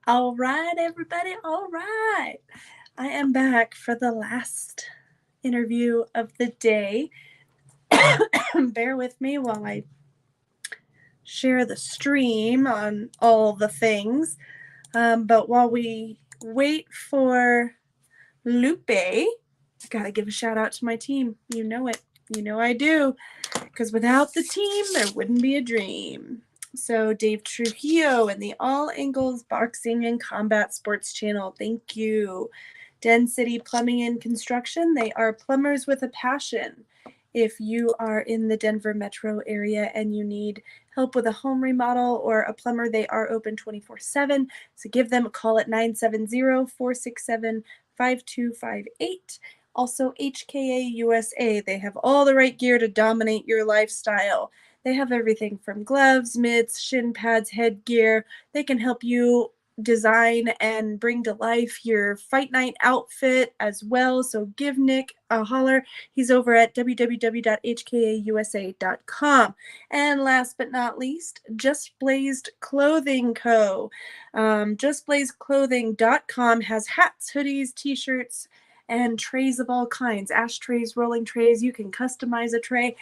All right, everybody. All right. I am back for the last interview of the day. Bear with me while I share the stream on all the things. But while we wait for Lupe, I gotta give a shout out to my team. You know it. You know I do. Because without the team, there wouldn't be a dream. So, Dave Trujillo and the All Angles Boxing and Combat Sports Channel, thank you. Den City Plumbing and Construction, they are plumbers with a passion. If you are in the Denver metro area and you need help with a home remodel or a plumber, they are open 24/7. So give them a call at 970-467-5258. Also, HKA USA, they have all the right gear to dominate your lifestyle. They have everything from gloves, mitts, shin pads, headgear. They can help you design and bring to life your fight night outfit as well. So give Nick a holler. He's over at www.hkausa.com. And last but not least, Just Blazed Clothing Co. JustBlazedClothing.com has hats, hoodies, t-shirts, and trays of all kinds. Ashtrays, rolling trays. You can customize a tray.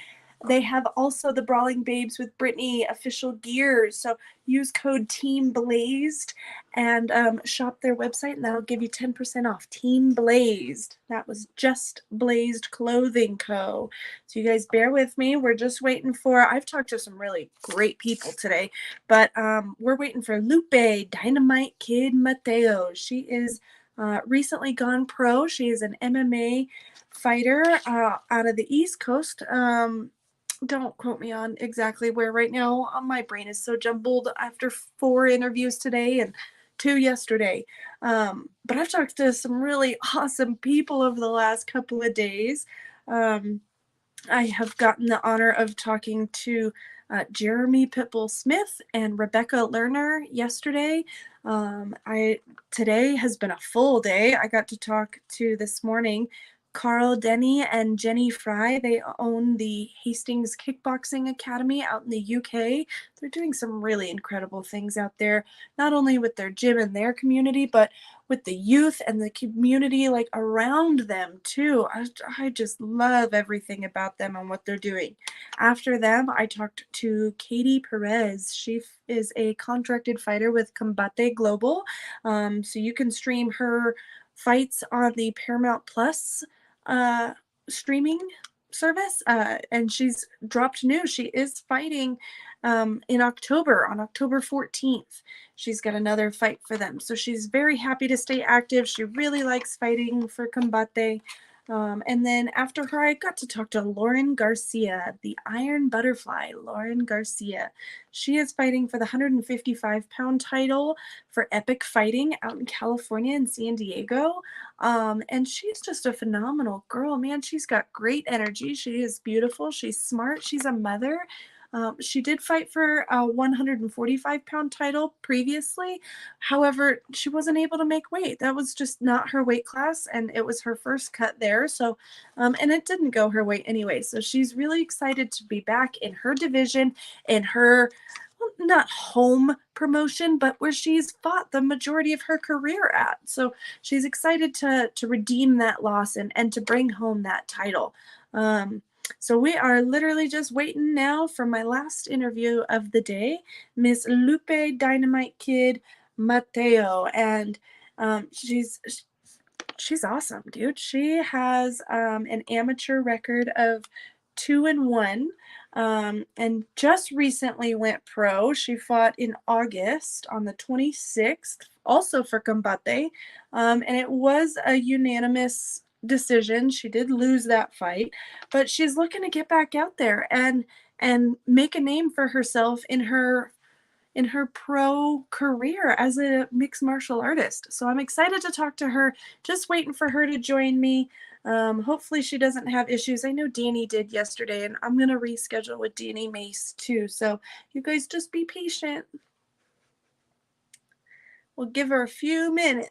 They have also the Brawling Babes with Brittany official gears. So use code TEAMBLAZED and shop their website, and that'll give you 10% off. Team Blazed. That was Just Blazed Clothing Co. So you guys bear with me. We're just waiting for, I've talked to some really great people today, but we're waiting for Lupe Dynamite Kid Mateo. She is recently gone pro. She is an MMA fighter out of the East Coast. Don't quote me on exactly where right now. My brain is so jumbled after 4 interviews today and 2 yesterday. But I've talked to some really awesome people over the last couple of days. I have gotten the honor of talking to Jeremy Pitbull Smith and Rebecca Lerner yesterday. Today has been a full day. I got to talk to this morning Carl Denny and Jenny Fry. They own the Hastings Kickboxing Academy out in the UK. They're doing some really incredible things out there, not only with their gym and their community, but with the youth and the community like around them too. I just love everything about them and what they're doing. After them, I talked to Katie Perez. She is a contracted fighter with Combate Global. So you can stream her fights on the Paramount Plus streaming service, and she's dropped news. She is fighting in October, on October 14th. She's got another fight for them. So she's very happy to stay active. She really likes fighting for Combate. And then after her, I got to talk to Lauren Garcia, the Iron Butterfly, Lauren Garcia. She is fighting for the 155-pound title for Epic Fighting out in California and San Diego. And she's just a phenomenal girl, man. She's got great energy. She is beautiful. She's smart. She's a mother. She did fight for a 145-pound title previously. However, she wasn't able to make weight. That was just not her weight class, and it was her first cut there. So, and it didn't go her way anyway. So she's really excited to be back in her division, in her, well, not home promotion, but where she's fought the majority of her career at. So she's excited to redeem that loss and to bring home that title. So we are literally just waiting now for my last interview of the day, Miss Lupe Dynamite Kid Mateo, and she's awesome, dude. She has an amateur record of 2-1, and just recently went pro. She fought in August on the 26th, also for Combate, and it was a unanimous decision. She did lose that fight, but she's looking to get back out there and make a name for herself in her pro career as a mixed martial artist. So I'm excited to talk to her, just waiting for her to join me. Hopefully she doesn't have issues. I know Danny did yesterday, and I'm going to reschedule with Danny Mace too. So you guys just be patient. We'll give her a few minutes.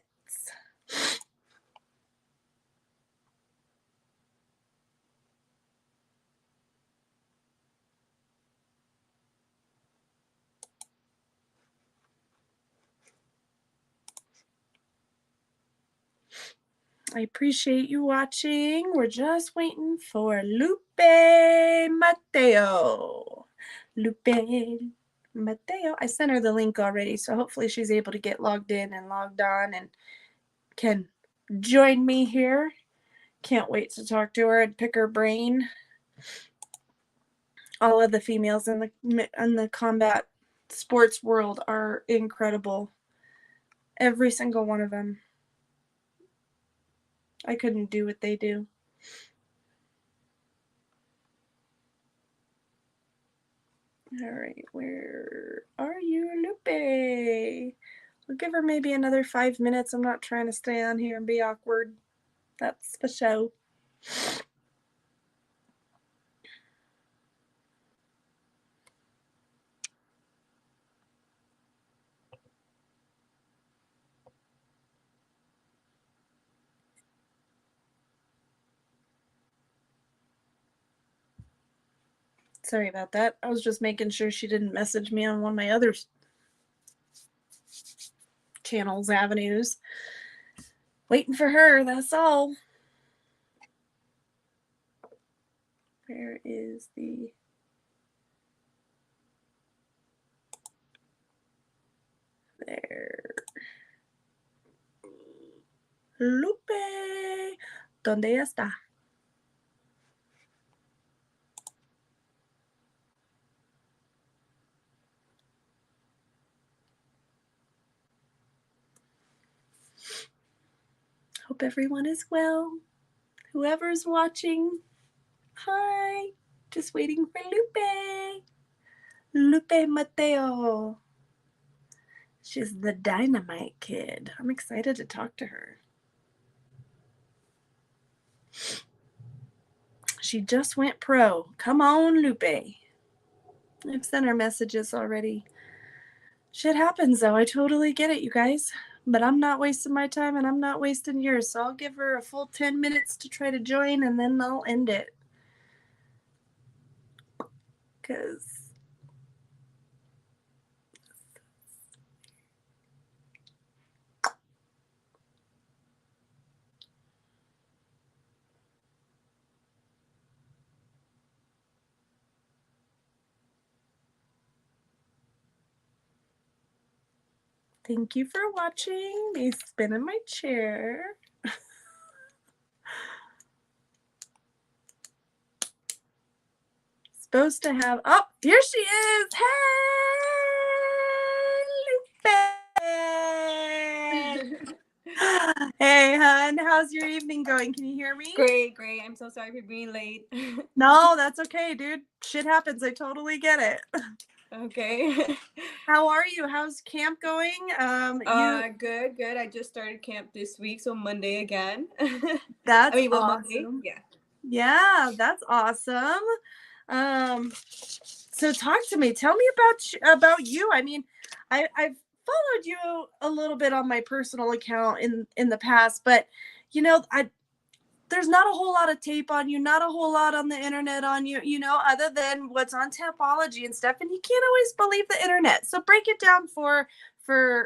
I appreciate you watching. We're just waiting for Lupe Mateo. Lupe Mateo. I sent her the link already, so hopefully she's able to get logged in and logged on and can join me here. Can't wait to talk to her and pick her brain. All of the females in the combat sports world are incredible. Every single one of them. I couldn't do what they do. All right, where are you, Lupe? We'll give her maybe another 5 minutes. I'm not trying to stay on here and be awkward. That's the show. Sorry about that. I was just making sure she didn't message me on one of my other channels, avenues. Waiting for her, that's all. Where is the... There. Lupe. ¿Dónde está? Hope everyone is well. Whoever's watching, hi. Just waiting for Lupe. Lupe Mateo. She's the dynamite kid. I'm excited to talk to her. She just went pro. Come on, Lupe. I've sent her messages already. Shit happens, though. I totally get it, you guys. But I'm not wasting my time, and I'm not wasting yours. So I'll give her a full 10 minutes to try to join, and then I'll end it. Because... Thank you for watching me spin in my chair. Supposed to have... Oh, here she is. Hey, Lupe. Hey, hun. How's your evening going? Can you hear me? Great. I'm so sorry for being late. No, that's okay, dude. Shit happens. I totally get it. Okay. How are you? How's camp going? Good. I just started camp this week, so Monday again. That's awesome. Monday. Yeah. Yeah, that's awesome. So talk to me. Tell me about you. I mean, I've followed you a little bit on my personal account in the past, but you know, there's not a whole lot of tape on you, not a whole lot on the internet on you, you know, other than what's on Tapology and stuff. And you can't always believe the internet. So break it down for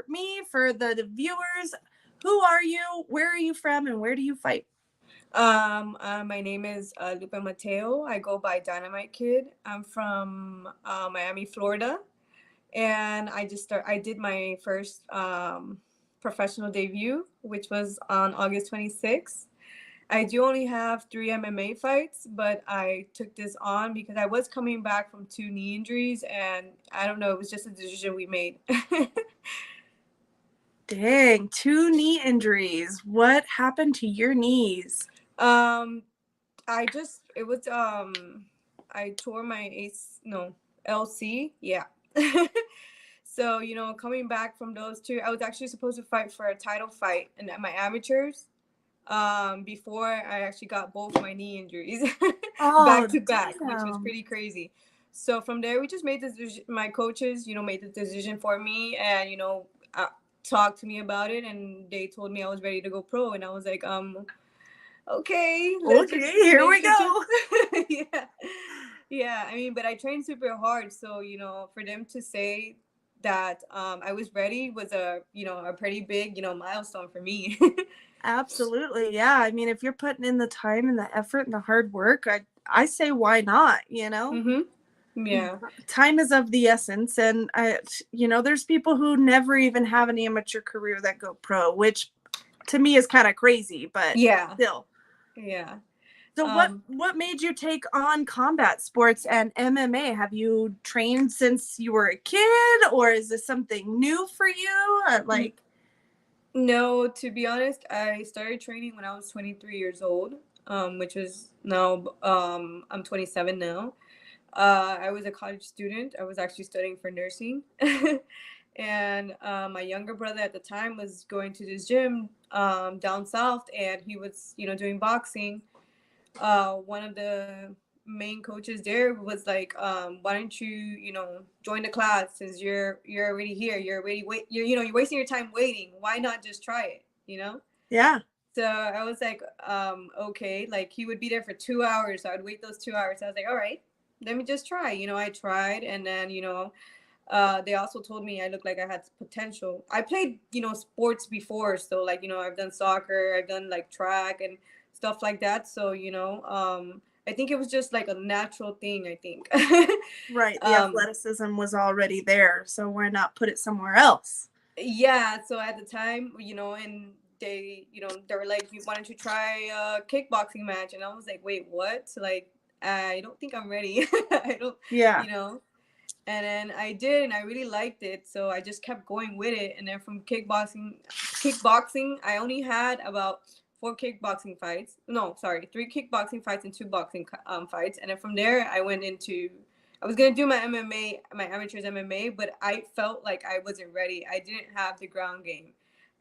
me, for the viewers. Who are you? Where are you from? And where do you fight? My name is Lupe Mateo. I go by Dynamite Kid. I'm from Miami, Florida, and I did my first professional debut, which was on August 26th. I do only have 3 MMA fights, but I took this on because I was coming back from 2 knee injuries, and I don't know, it was just a decision we made. Dang, 2 knee injuries. What happened to your knees? I tore my LC, yeah. So, you know, coming back from those 2, I was actually supposed to fight for a title fight and at my amateurs. Before I actually got both my knee injuries back to back, which was pretty crazy. So from there, we just made the decision. My coaches, you know, made the decision for me, and you know, talked to me about it, and they told me I was ready to go pro, and I was like, okay, here we go. Yeah. I mean, but I trained super hard, so you know, for them to say that I was ready was a pretty big milestone for me. Absolutely. Yeah. I mean, if you're putting in the time and the effort and the hard work, I say why not, you know? Mhm. Yeah. Time is of the essence, and there's people who never even have an amateur career that go pro, which to me is kind of crazy, but Yeah. still. Yeah. So what made you take on combat sports and MMA? Have you trained since you were a kid, or is this something new for you? Like, No, to be honest, I started training when I was 23 years old, which is now I'm 27 now. I was a college student. I was actually studying for nursing. And my younger brother at the time was going to this gym down south, and he was, doing boxing. One of the main coaches there was like, why don't you, join the class, since you're already here, you're already you're wasting your time waiting. Why not just try it? yeah, So I was like, okay, like he would be there for 2 hours. So I would wait those 2 hours. I was like, all right, let me just try. I tried, and then they also told me I looked like I had potential. I played sports before, so like I've done soccer, I've done like track and stuff like that. So I think it was just like a natural thing. I think. right. The um, athleticism was already there, so why not put it somewhere else? yeah. So at the time, and they were like, why don't you try a kickboxing match? And I was like, wait, what? So, like, I don't think I'm ready. I don't, Yeah. you know. And then I did, and I really liked it. So I just kept going with it. And then from kickboxing, I only had about 4 kickboxing fights. No, sorry, 3 kickboxing fights and 2 boxing fights. And then from there, I was gonna do my MMA, my amateurs MMA, but I felt like I wasn't ready. I didn't have the ground game.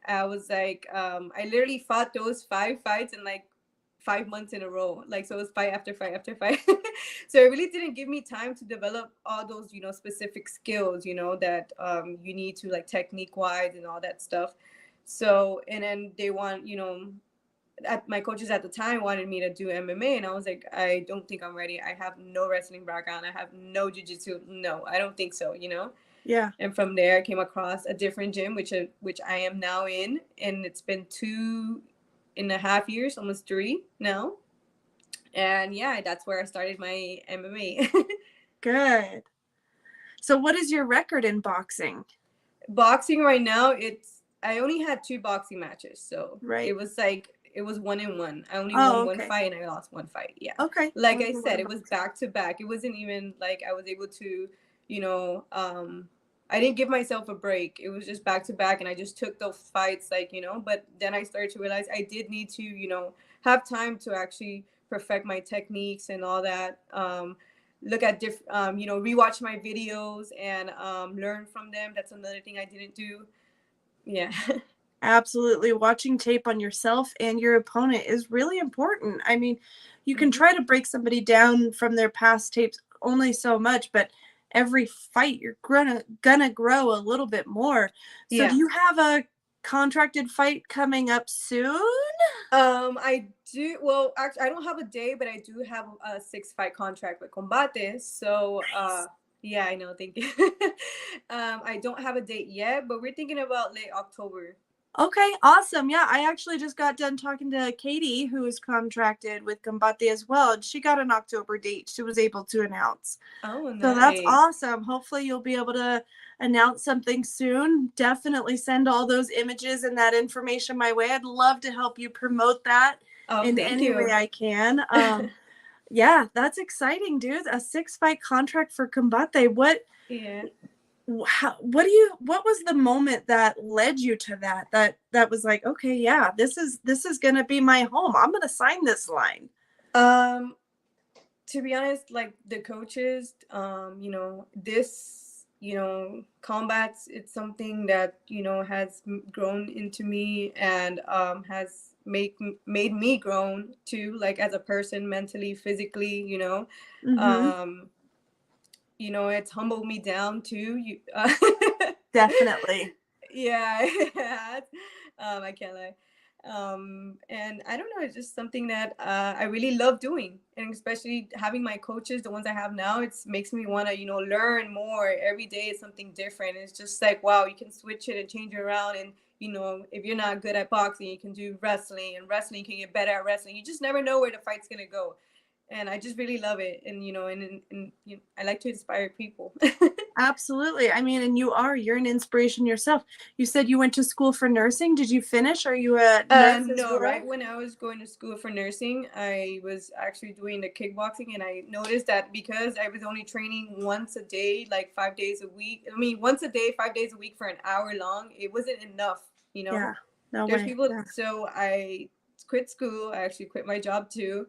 I was like, I literally fought those 5 fights in like 5 months in a row. Like, so it was fight after fight after fight. So it really didn't give me time to develop all those, specific skills, that you need to, like, technique wise and all that stuff. So, and then they want, my coaches at the time wanted me to do MMA, and I was like, I don't think I'm ready. I have no wrestling background. I have no jiu-jitsu. No, I don't think so. Yeah. And from there, I came across a different gym, which I am now in, and it's been 2.5 years, almost 3 now. And yeah, that's where I started my MMA. Good. So what is your record in boxing? Boxing right now, I only had 2 boxing matches, so Right. it was 1-1. I only Oh, won one okay. fight and I lost one fight. Yeah. Okay. Like One I for said, one it was boxing. back to back. It wasn't even like I was able to, you know, um I didn't give myself a break. It was just back to back, and I just took those fights, like, but then I started to realize I did need to, have time to actually perfect my techniques and all that. Look at rewatch my videos and learn from them. That's another thing I didn't do. Yeah. Absolutely. Watching tape on yourself and your opponent is really important. I mean, you can Hmm. try to break somebody down from their past tapes only so much, but every fight you're gonna grow a little bit more. So do Yeah. you have a contracted fight coming up soon? I do. Well, actually, I don't have a day, but I do have a 6 fight contract with Combate. So, Nice. yeah, I know. Thank you. I don't have a date yet, but we're thinking about late October. Okay, awesome. Yeah, I actually just got done talking to Katie, who is contracted with Combate as well, and she got an October date she was able to announce. Oh, So that's nice. awesome. Hopefully you'll be able to announce something soon. Definitely send all those images and that information my way. I'd love to help you promote that Oh, in thank any way you. I can. Yeah, that's exciting, dude. A 6 fight contract for Combate. Yeah. What was the moment that led you to that was like, okay, yeah, this is gonna be my home. I'm gonna sign this line. Um, to be honest, like the coaches, this, combats, it's something that, has grown into me, and has made me grown too, like as a person, mentally, physically, Mm-hmm. um, it's humbled me down too. Definitely. Yeah, it has. I can't lie. And I don't know, it's just something that I really love doing, and especially having my coaches, the ones I have now, it makes me want to, learn more every day. Is something different. It's just like, wow, you can switch it and change it around, and if you're not good at boxing, you can do wrestling, and wrestling you can get better at wrestling. You just never know where the fight's gonna go, and I just really love it. And I like to inspire people. Absolutely. I mean, and you're an inspiration yourself. You said you went to school for nursing. Did you finish? Are you a nurse as No, well? right when I was going to school for nursing, I was actually doing the kickboxing, and I noticed that because I was only training once a day, like 5 days a week. I mean, once a day, 5 days a week for an hour long, it wasn't enough, you know? Yeah. No There's way. people, Yeah. so I quit school. I actually quit my job too.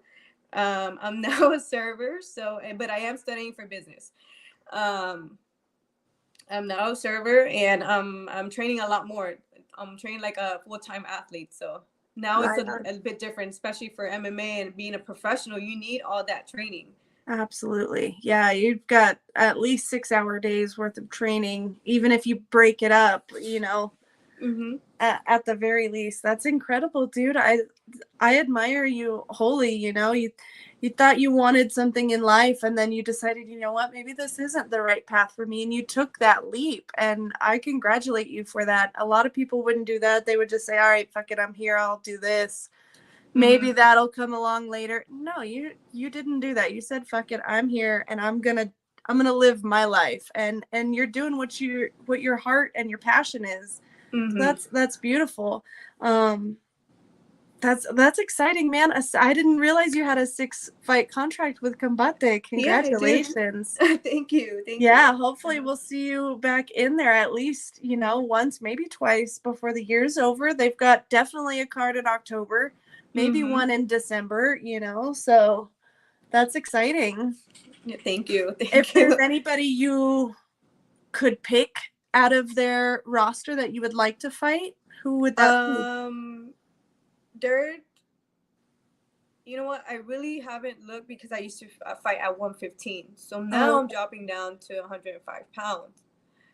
I'm now a server, but I am studying for business. Um, I'm now a server, and I'm training a lot more. I'm training like a full-time athlete. So now it's Right a on. bit different, especially for MMA and being a professional. You need all that training. Absolutely. Yeah, you've got at least 6-hour days worth of training, even if you break it up, Mm-hmm. at the very least. That's incredible, dude. I admire you wholly, you thought you wanted something in life, and then you decided, you know what, maybe this isn't the right path for me, and you took that leap, and I congratulate you for that. A lot of people wouldn't do that. They would just say, all right, fuck it, I'm here, I'll do this. Maybe Mm-hmm. that'll come along later. No, you didn't do that. You said, fuck it, I'm here, and I'm gonna live my life, and you're doing what your heart and your passion is. So Mm-hmm. that's beautiful. um that's exciting, man. I didn't realize you had a 6-fight contract with Combate. Yeah, I do. Congratulations. Thank you. Thank you. Yeah, hopefully we'll see you back in there at least, once, maybe twice before the year's over. They've got definitely a card in October, maybe Mm-hmm. one in December, so that's exciting. Yeah, thank you. If Thank there's you. anybody you could pick out of their roster that you would like to fight, who would that be? Um, there. You know what? I really haven't looked because I used to fight at 115. So now Oh, I'm dropping down to 105 pounds.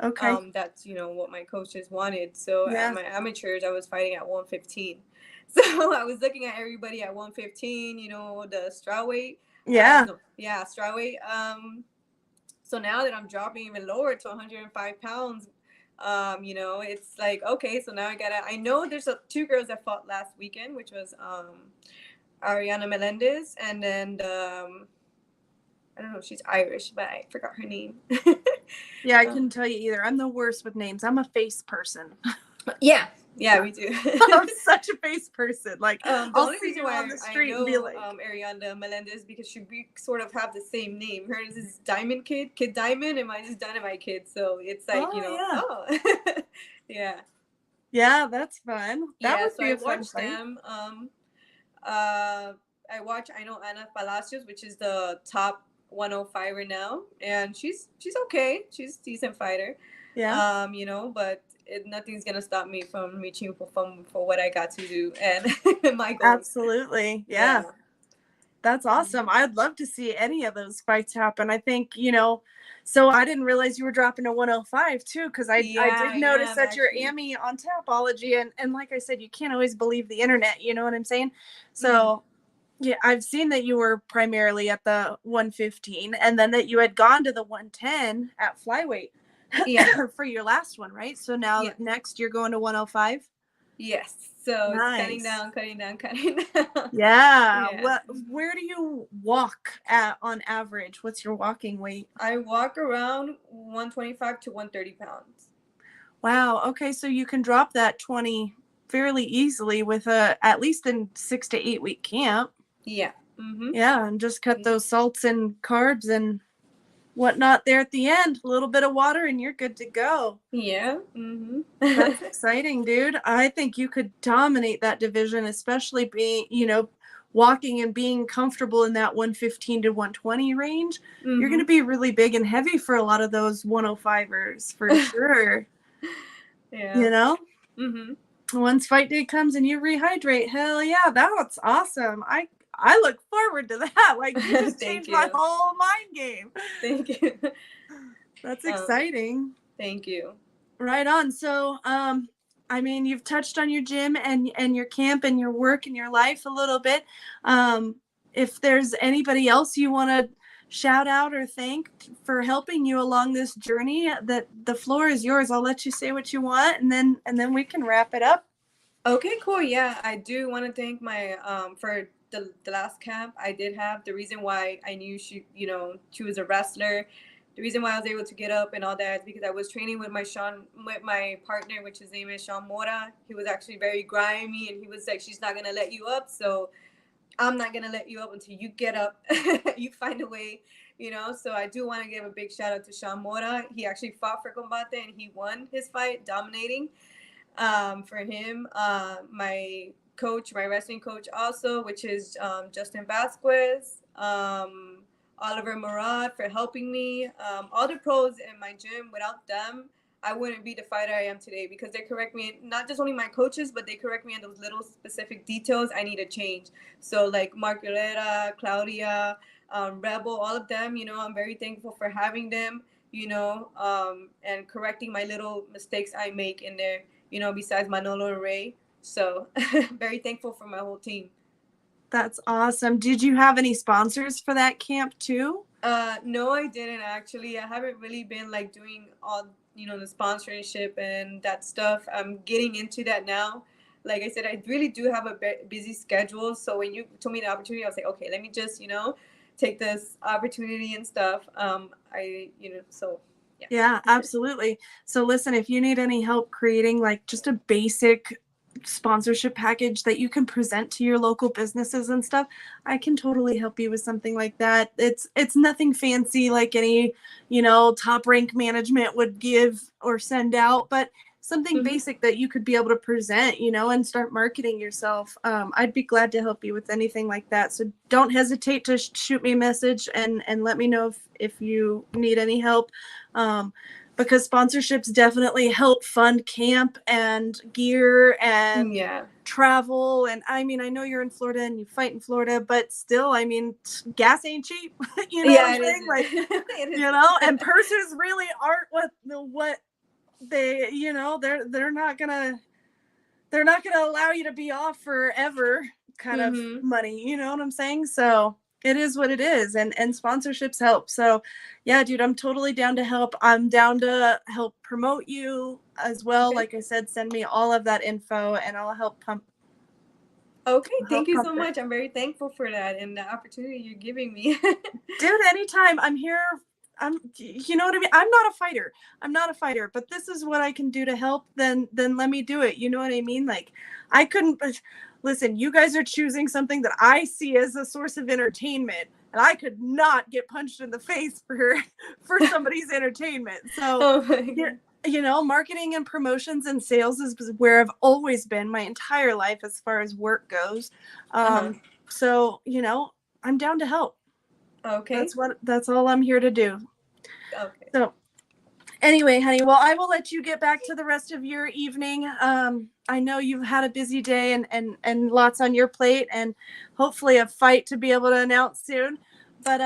okay. That's what my coaches wanted. So at Yeah. my amateurs, I was fighting at 115. So I was looking at everybody at 115. The straw weight. Yeah. No, yeah, straw weight. So now that I'm dropping even lower to 105 pounds, it's like, okay, so now I know there's two girls that fought last weekend, which was Ariana Melendez, and then I don't know if she's Irish, but I forgot her name. Yeah, I uh, couldn't tell you either. I'm the worst with names. I'm a face person. yeah, yeah, we do. I'm such a face person. Like, The I'll only see reason you on why the I street and be know like, Ariana Melendez because we sort of have the same name. Hers is Diamond Kid Diamond, and mine is Dynamite Kid. So it's like, oh, yeah. oh, yeah, Yeah, that's fun. That yeah. would So be I a fun watched fight. them. Uh, I know Ana Palacios, which is the top 105er now, and she's okay. She's a decent fighter. Yeah, But nothing's gonna stop me from reaching for what I got to do and my goals. absolutely. Yeah. Yeah, that's awesome. I'd love to see any of those fights happen. I think, so I didn't realize you were dropping to 105 too, because I Yeah, did I notice am that you're actually. AMI on Tapology, and like I said, you can't always believe the internet, you know what I'm saying? Mm-hmm. So yeah, I've seen that you were primarily at the 115, and then that you had gone to the 110 at flyweight Yeah, for your last one, right? So now yeah, next you're going to 105. yes. So it's cutting Nice. down, cutting down, cutting down. Yeah. Yeah. Where do you walk at on average? What's your walking weight? I walk around 125 to 130 pounds. Wow. Okay, so you can drop that 20 fairly easily with a at least in 6 to 8 week camp. Yeah. Mm-hmm. Yeah, and just cut those salts and carbs and whatnot there at the end. A little bit of water and you're good to go. Yeah. Mm-hmm. That's exciting, dude. I think you could dominate that division, especially being, walking and being comfortable in that 115 to 120 range. You're going Mm-hmm. to be really big and heavy for a lot of those 105ers for sure. Yeah. You know, Mm-hmm. once fight day comes and you rehydrate, hell yeah, that's awesome. I look forward to that. Like, you just Thank changed my you. whole mind game. Thank you. That's Um, exciting. Thank you. Right on. So, I mean, you've touched on your gym and your camp and your work and your life a little bit. Um, if there's anybody else you want to shout out or thank for helping you along this journey, that the floor is yours. I'll let you say what you want, and then we can wrap it up. Okay, cool. Yeah, I do want to thank my for the last camp I did have. The reason why I knew she was a wrestler, the reason why I was able to get up and all that is because I was training with my partner, which his name is Sean Mora. He was actually very grimy, and he was like, "She's not gonna let you up, so I'm not gonna let you up until you get up. You find a way." So I do want to give a big shout out to Sean Mora. He actually fought for Combate and he won his fight, dominating. For him, my coach, my wrestling coach also, which is Justin Vasquez, Oliver Murad for helping me. All the pros in my gym, without them, I wouldn't be the fighter I am today, because they correct me, not just only my coaches, but they correct me on those little specific details I need to change. So like Margareta, Claudia, Rebel, all of them, I'm very thankful for having them, and correcting my little mistakes I make in there, besides Manolo and Ray. So very thankful for my whole team. That's awesome. Did you have any sponsors for that camp too? No, I didn't actually. I haven't really been like doing all, the sponsorship and that stuff. I'm getting into that now. Like I said, I really do have a busy schedule. So when you told me the opportunity, I was like, okay, let me just, take this opportunity and stuff. So yeah. Yeah, absolutely. So listen, if you need any help creating like just a basic sponsorship package that you can present to your local businesses and stuff, I can totally help you with something like that. It's nothing fancy like any, top rank management would give or send out, but something Mm-hmm. basic that you could be able to present, and start marketing yourself. I'd be glad to help you with anything like that. So don't hesitate to shoot me a message and let me know if you need any help. Because sponsorships definitely help fund camp and gear and Yeah. travel. And I mean, I know you're in Florida and you fight in Florida, but still, I mean, gas ain't cheap. You know what Yeah, I'm it saying? isn't. Like, It isn't. and purses really aren't what they, they're not gonna allow you to be off forever kind of Mm-hmm. money, you know what I'm saying? So it is what it is, and sponsorships help. So yeah, dude, I'm totally down to help. I'm down to help promote you as well. Okay. Like I said, send me all of that info and I'll Okay, thank help you so pump it. much. I'm very thankful for that and the opportunity you're giving me. Dude, anytime. I'm here. You know what I mean? I'm not a fighter, but this is what I can do to help. Then let me do it. You know what I mean? Like, I couldn't listen. You guys are choosing something that I see as a source of entertainment, and I could not get punched in the face for somebody's entertainment. So, Oh my yeah, god. marketing and promotions and sales is where I've always been my entire life as far as work goes. Uh-huh. So I'm down to help. Okay. That's all I'm here to do. Okay. So anyway, honey, well, I will let you get back to the rest of your evening. I know you've had a busy day and lots on your plate, and hopefully a fight to be able to announce soon. But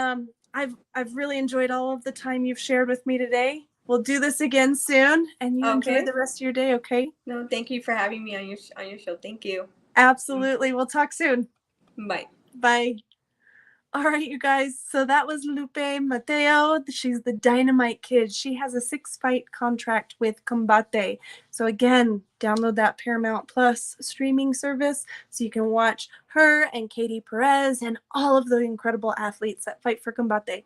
I've really enjoyed all of the time you've shared with me today. We'll do this again soon, and you enjoy Okay. the rest of your day, okay? No, thank you for having me on your show. Thank you. Absolutely. We'll talk soon. Bye. Bye. All right, you guys. So that was Lupe Mateo. She's the Dynamite Kid. She has a 6-fight contract with Combate. So again, download that Paramount Plus streaming service so you can watch her and Katie Perez and all of the incredible athletes that fight for Combate.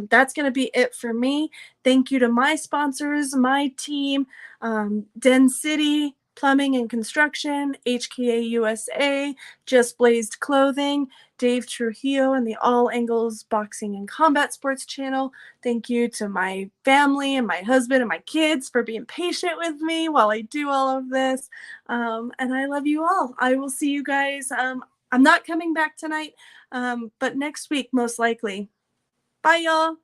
That's going to be it for me. Thank you to my sponsors, my team, Den City Plumbing and Construction, HKA USA, Just Blazed Clothing, Dave Trujillo and the All Angles Boxing and Combat Sports channel. Thank you to my family and my husband and my kids for being patient with me while I do all of this. And I love you all. I will see you guys. I'm not coming back tonight, but next week, most likely. Bye, y'all.